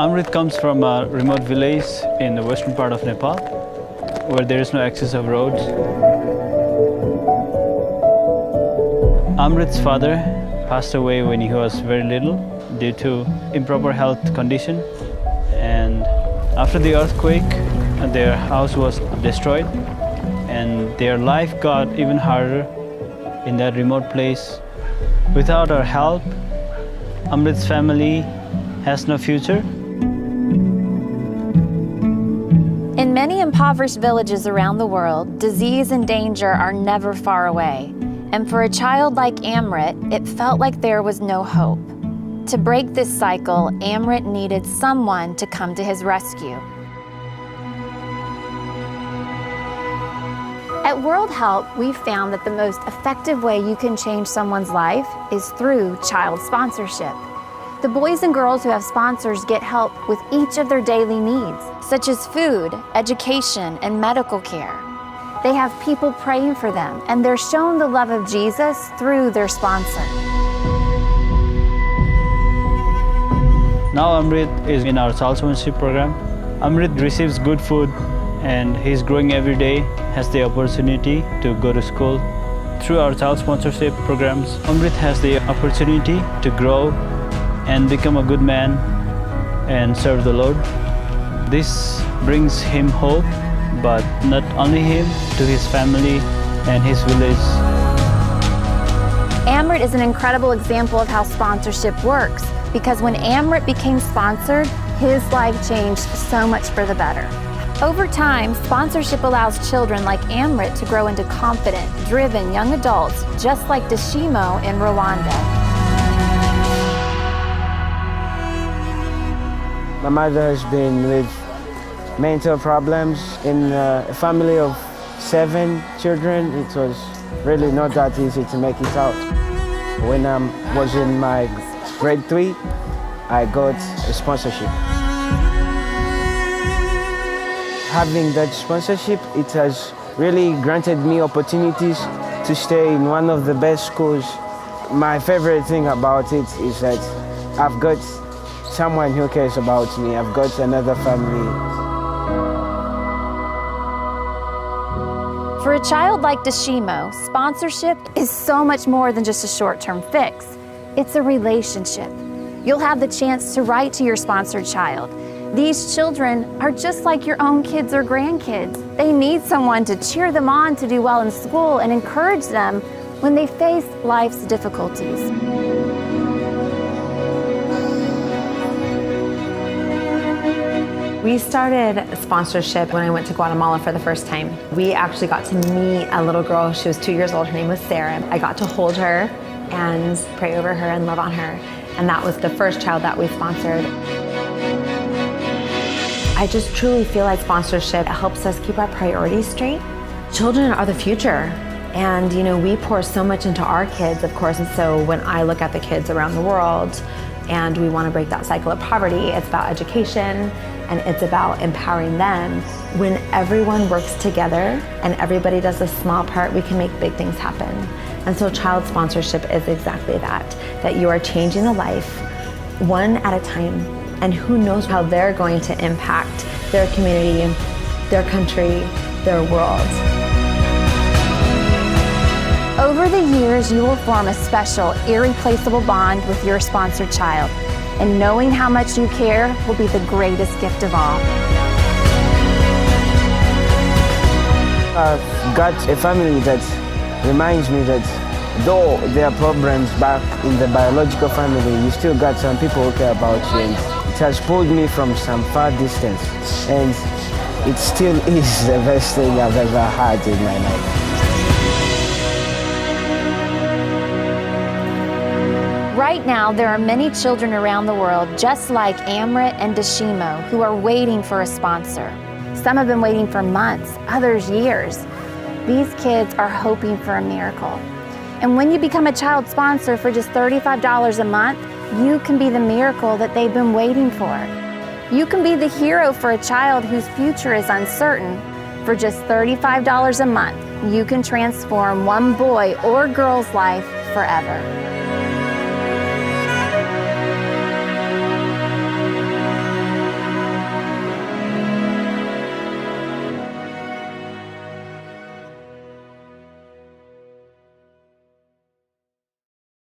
Amrit comes from a remote village in the western part of Nepal, where there is no access of roads. Amrit's father passed away when he was very little due to improper health condition, and after the earthquake, their house was destroyed, and their life got even harder in that remote place. Without our help, Amrit's family has no future. In many impoverished villages around the world, disease and danger are never far away. And for a child like Amrit, it felt like there was no hope. To break this cycle, Amrit needed someone to come to his rescue. At World Help, we found that the most effective way you can change someone's life is through child sponsorship. The boys and girls who have sponsors get help with each of their daily needs, such as food, education, and medical care. They have people praying for them, and they're shown the love of Jesus through their sponsor. Now Amrit is in our child sponsorship program. Amrit receives good food, and he's growing every day, has the opportunity to go to school. Through our child sponsorship programs, Amrit has the opportunity to grow and become a good man and serve the Lord. This brings him hope, but not only him, to his family and his village. Amrit is an incredible example of how sponsorship works, because when Amrit became sponsored, his life changed so much for the better. Over time, sponsorship allows children like Amrit to grow into confident, driven young adults, just like Dashimo in Rwanda. My mother has been with mental problems in a family of 7 children. It was really not that easy to make it out. When I was in my grade 3, I got a sponsorship. Having that sponsorship, it has really granted me opportunities to stay in one of the best schools. My favorite thing about it is that I've got someone who cares about me. I've got another family. For a child like Dashimo, sponsorship is so much more than just a short-term fix. It's a relationship. You'll have the chance to write to your sponsored child. These children are just like your own kids or grandkids. They need someone to cheer them on to do well in school and encourage them when they face life's difficulties. We started sponsorship when I went to Guatemala for the first time. We actually got to meet a little girl. She was 2 years old. Her name was Sarah. I got to hold her and pray over her and love on her. And that was the first child that we sponsored. I just truly feel like sponsorship helps us keep our priorities straight. Children are the future. And we pour so much into our kids, of course. And so when I look at the kids around the world and we want to break that cycle of poverty, it's about education and it's about empowering them. When everyone works together and everybody does a small part, we can make big things happen. And so child sponsorship is exactly that you are changing a life one at a time. And who knows how they're going to impact their community, their country, their world. Over the years, you will form a special, irreplaceable bond with your sponsored child. And knowing how much you care will be the greatest gift of all. I've got a family that reminds me that though there are problems back in the biological family, you still got some people who care about you. And it has pulled me from some far distance. And it still is the best thing I've ever had in my life. Right now, there are many children around the world just like Amrit and Dashimo who are waiting for a sponsor. Some have been waiting for months, others years. These kids are hoping for a miracle. And when you become a child sponsor for just $35 a month, you can be the miracle that they've been waiting for. You can be the hero for a child whose future is uncertain. For just $35 a month, you can transform one boy or girl's life forever.